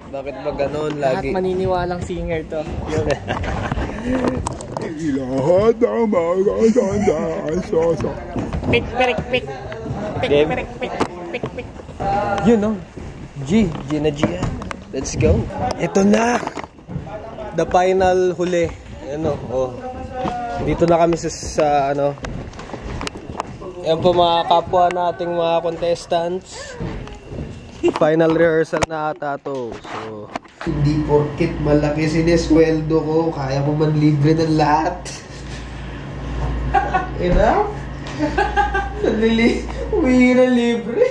Bakit ba ganun Lahat lagi? maniniwalang singer to. Yun. Lahat ng mga sandasa. Pik, pirik, pik. Pik, pirik, pik. Pik, pik. Yun no? G na G yan. Let's go. Ito na! The final huli. Ano, oh. Dito na kami sa ano. Yan po mga kapwa nating mga contestants. Final rehearsal na ata to. So, hindi porket malaki sinesweldo ko, kaya mo man libre ng lahat. Ina? Umihingi na libre.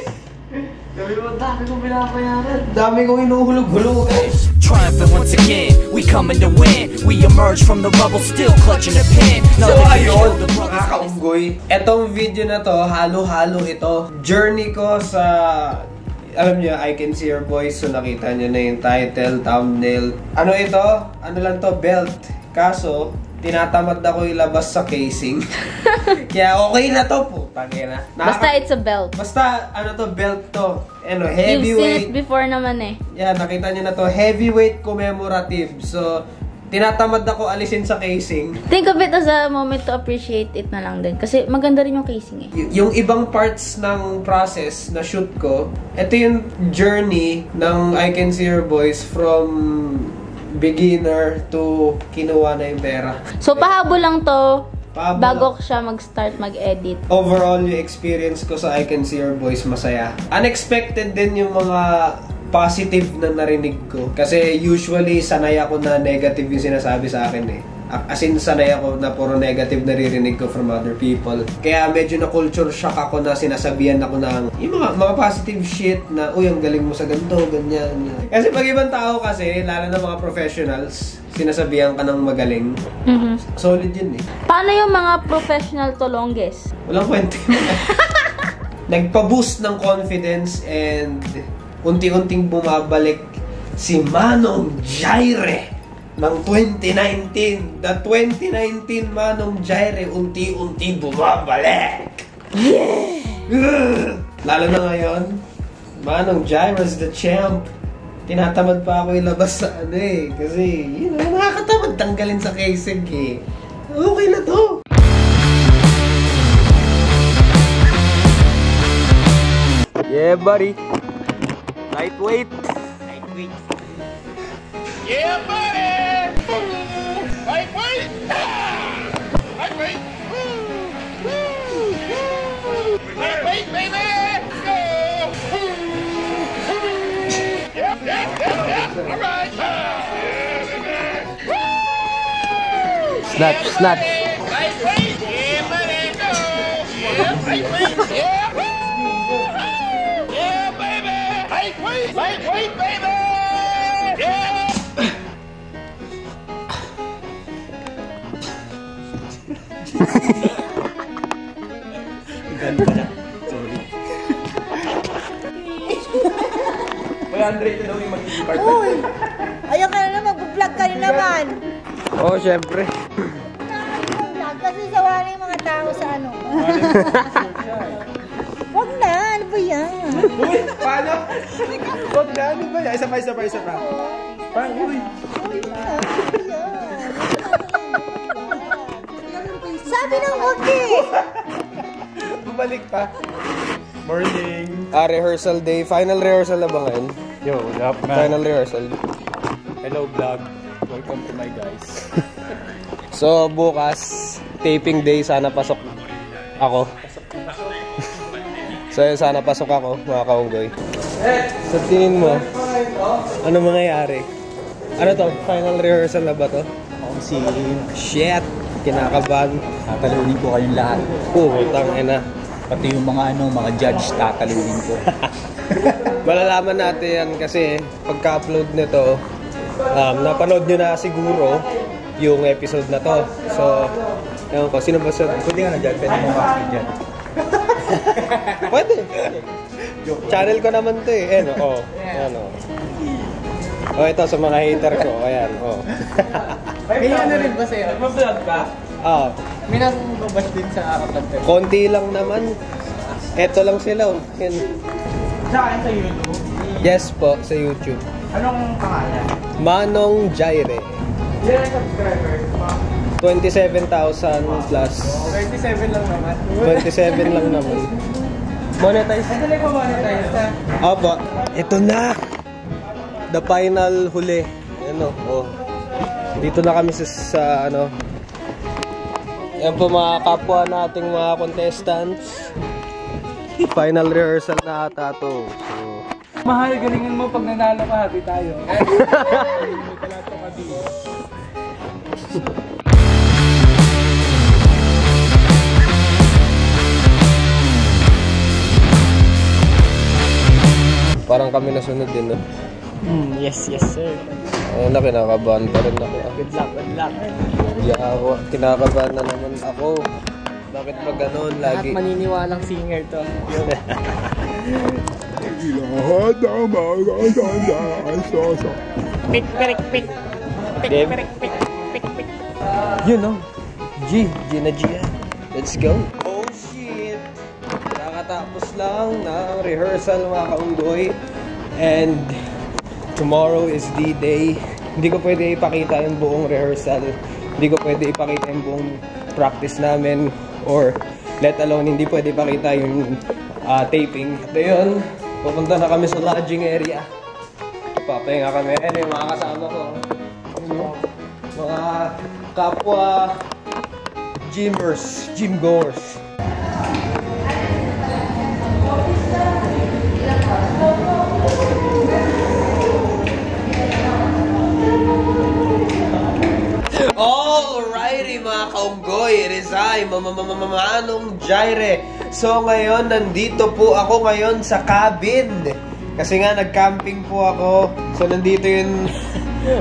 Sabi mo, dami kong binabayaran. Dami kong hinuhulog-hulog eh. Triumphant once again, we coming to win. We emerge from the rubble, still clutching the pen. So ayun, mga kaunggoy, etong video na to, halo-halo ito. Journey ko sa, alam niyo, I Can See Your Voice. So nakita niyo na yung title, thumbnail. Ano ito? Ano lang to? Belt. Kaso, tinatamad ako ilabas sa casing. Kaya okay na to po. Tangina. Basta it's a belt. Basta ano to, belt to. Ano, heavyweight. You've seen it before naman eh. Yeah, nakita niyo na to. Heavyweight commemorative. So, tinatamad ako alisin sa casing. Think of it as a moment to appreciate it na lang din. Kasi maganda rin yung casing eh. Yung ibang parts ng process na shoot ko, ito yung journey ng I Can See Your Voice from beginner to kinuha na yung pera. So, pahabol lang to Pahabol bago lang. siya mag-start mag-edit. Overall, yung experience ko sa I Can See Your Voice, masaya. Unexpected din yung mga positive na narinig ko. Kasi usually, sanay ako na negative yung sinasabi sa akin eh. As in, sanay ako na puro negative naririnig ko from other people. Kaya medyo na culture shock ako na sinasabihan ako ng yung mga positive shit na, uy, ang galing mo sa ganito, ganyan. Kasi pag ibang tao kasi, lalo na mga professionals, sinasabihan ka ng magaling. Solid yun eh. Paano yung mga professional to longest? Walang kwento yun. Nagpa-boost ng confidence and unti-unting bumabalik si Manong Jaire ng 2019. The 2019 Manong Jaire unti-unti bumabalik. Yeah! Lalo na ngayon, Manong Jaire's the champ. Tinatamad pa ako ilabas sa ano eh. Kasi, you know, nakakatamad tanggalin sa casing eh. Okay na to. Yeah, buddy. Lightweight. Lightweight. Yeah, buddy! Lightweight! Lightweight! Lightweight, baby! Go! Yeah. All right. Snatch, snatch. Lightweight! Yeah, buddy! Go! Yeah, lightweight! Yeah! Yeah, baby! Lightweight! Lightweight, baby! Yeah! Ganda na. Sorry. May Andre, ito daw yung magiging part. Uy! Ayaw ka na naman, mag-vlog ka rin naman. Oo, syempre. Kasi sawa na yung mga tao sa ano. Huwag na, ano ba yan? Uy, paano? Huwag na, ano ba yan? Isa pa. Parang, uy. Uy na, ano ba yan? Sabi ng huwag eh! Bumalik pa. Morning. Rehearsal day. Final rehearsal na ba ngayon? Yo, what's up, man? Final rehearsal. Hello, vlog. Welcome to my guys. So, bukas, taping day. Sana pasok ako. So, sana pasok ako, mga kaunggoy. Sa tingin mo, ano mangyayari? Ano to? Final rehearsal na ba to? Si Shit! Kinakabahan. tatalunin ko kayong lahat. Putang ina. Pati yung mga judge, tatalunin ko. Malalaman natin yan kasi pagka-upload nito, napanood nyo na siguro yung episode na to. So, ewan ko, sino ba sa... Pwede nga na dyan, pwede mo makakit dyan. Pwede. Channel ko naman to eh. Ano, oh. Ano. Oh, ito sa mga hater ko. Ayan, oh. May ano rin ba sa'yo? Mag-vlog ka? Ah, May nang-babash din sa content. konti lang naman. Eto lang sila, oh. Yan. Sa akin sa YouTube? Yes po, sa YouTube. Anong pangalan? Manong Jaire. Ilan ang subscribers? 27,000 plus. 27 lang naman. 27 lang naman. Monetize? Ito lang po monetize ha? Opo. Ito na! The final huli. Ano, oh. Dito na kami sa ano. Yan po mga kapwa nating mga contestants. Final rehearsal na ata to. So, Mahal, galingan mo pag nanalo ka, happy tayo. parang kami nasunod din, no? Yes, yes sir. Ayun na, kinakabahan pa rin ako. Good luck, good luck. Hindi ako, kinakabahan na naman ako. Bakit pa ganun lagi? Lahat maniniwalang singer to. Pik, pirik, pik. Pik, Dave? pirik, pik. Pik, pik. Yun, no? G na G yan. Let's go. Oh, shit. Nakatapos lang ng rehearsal, mga kaunggoy. And tomorrow is D-Day. Hindi ko pwede ipakita yung buong rehearsal. Hindi ko pwede ipakita yung buong practice namin. Or let alone, hindi pwede ipakita yung taping. At yun, pupunta na kami sa lodging area. Papahinga kami. Ano yung mga kasama ko? Mga kapwa gymmers, gym goers. Alrighty mga kaunggoy, it is I, Manong Jaire. So ngayon, nandito po ako ngayon sa cabin. Kasi nga, nag-camping po ako. So nandito yung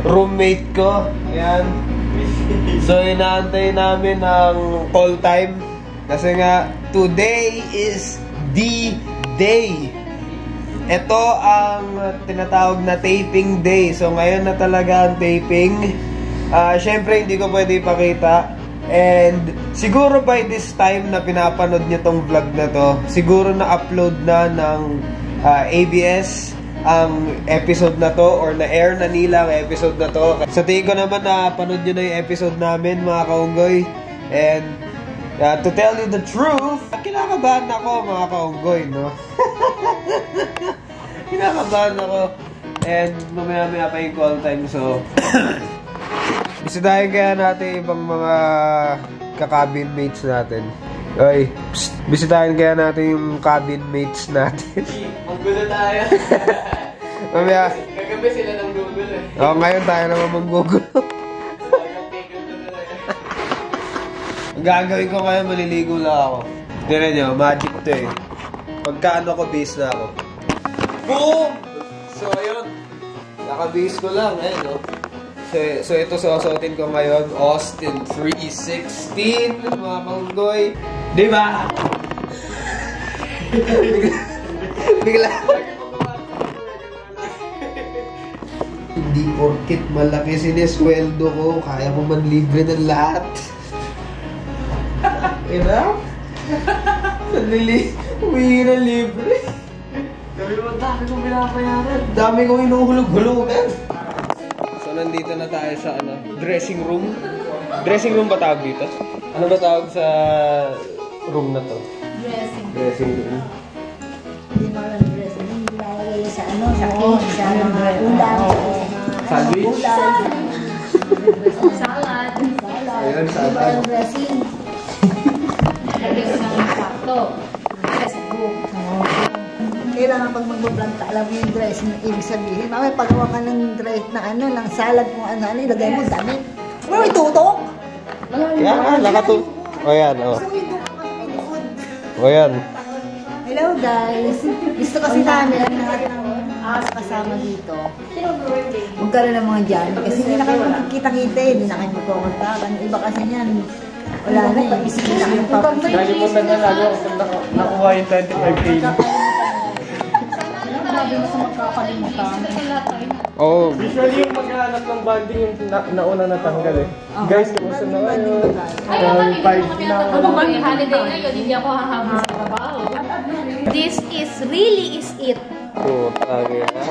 roommate ko. Ayan. So inaantay namin ang call time. Kasi nga, today is D-Day. Ito ang tinatawag na taping day. So ngayon na talaga ang taping. Syempre hindi ko pwede ipakita. And siguro by this time na pinapanood nyo tong vlog na to, siguro na-upload na ng ABS ang episode na to, or na-air na nila ang episode na to. Sa tingin ko naman na panood nyo na yung episode namin, mga kaunggoy. And to tell you the truth, kinakabahan ako, mga kaunggoy, no? Kinakabahan ako. And mamaya-maya pa yung call time, so bisitahin kaya natin ibang mga ka-cabin mates natin. Oy, psst, bisitahin kaya natin yung cabin mates natin. Manggulo tayo. Mamaya. Kagabi sila ng Google eh. Oo, ngayon tayo naman manggugulo. Ang gagawin ko ngayon, maliligo lang ako. Tignan nyo, magic to eh. Pagkaano ko, base na ako. Boom! So, ayun. Naka-base ko lang, eh, no? So ito susuotin ko ngayon, Austin 316, mga kaunggoy. Diba? Bigla. Hindi porkit malaki sinesweldo ko, kaya mo man libre ng lahat. Ina? Humingi na libre. Dami kong binabayaran. Dami kong inuhulog-hulugan. Nandito na tayo sa dressing room. Dressing room ba tawag dito? Ano ba tawag sa room na to? Dressing room. Hindi mo lang dressing room. Nilalagay sa sa mga ulam. Sandwich? Salad. Ayun, salad. Dressing. Lagay ko ng sakto. Kailangan pag mag-vlog ka, alam mo yung dress na ibig sabihin. Mamaya pagawa ka ng dress na ng salad kung ano, ilagay mo damit. Ano, itutok? Yan, nakatok. O yan, o. O yan. Hello guys. Gusto kasi namin ang lahat ng kasama dito. Magkaroon ng mga dyan. Kasi hindi na kayo magkikita-kita eh. Hindi na kayo magkukontakan. Iba kasi yan. Wala na eh. Hindi na kayo magpapasit. Lagi po na lalo kung nakuha yung 25K. Oh. Usually yung maghanap ng banding yung nauna natanggal eh. Guys, kumusta na kayo? 5 na. Ako mag-holiday ngayon, hindi ako hahabol sa trabaho. This is really is it. Putang ina.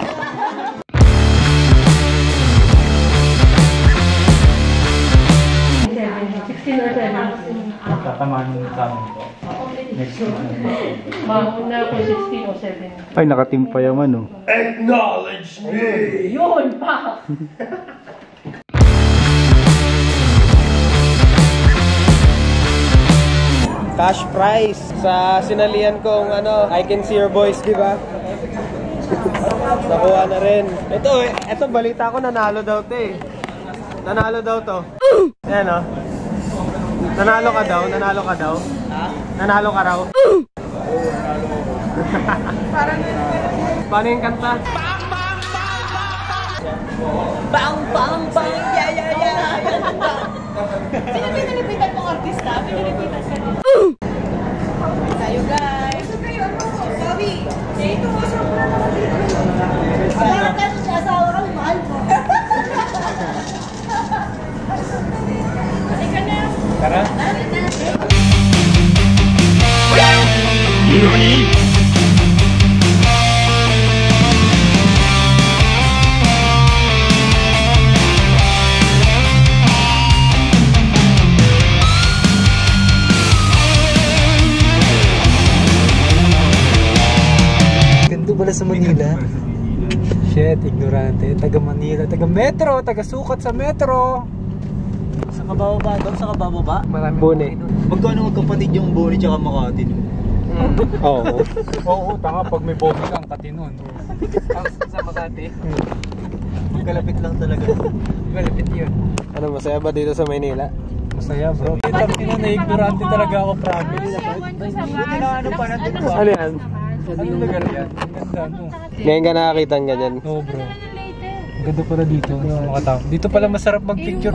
Tatamaan mo sa amin po. Next week. Mauna ko 16 o 17. Ay, nakatim pa yaman, no? Acknowledge me! Yun pa! Cash prize sa sinalian kong ano, I Can See Your Voice, di ba? Nakuha na rin. Ito balita ko nanalo daw 'to eh. Nanalo daw 'to. Ayan oh. Nanalo ka daw. Ha? Nanalo ka raw. Parang paano yung kanta? Bang, bang, bang, yeah, yeah, yeah. Sino pinilipitan mong artista? Pinilipitan ka din. Tayo guys. Sorry. Ito mo sa mga Kaya kasi siya asawa kami, mahal ko. Halika na. Tara. Ganito pala sa Manila. Shit, ignorante. Taga Manila, taga Metro, taga sukat sa Metro. Sa kababa doon, sa kababa. Maraming bone. Magkano magkapatid yung Boni tsaka Makati no? Oo. Oo, tanga pag may bobe kang katinon. Sa Makati. Magkalapit lang talaga. Malapit yun. Ano, masaya ba dito sa Maynila? Masaya bro. Ina na ignorante talaga ako, promise. Buti na ano pa natin ko. Ano yan? Anong lugar yan? Ang ganda mo. Ngayon ka nakakita ng ganyan. Oo bro. Ang ganda pala dito. Mga tao. Dito pala masarap mag-picture.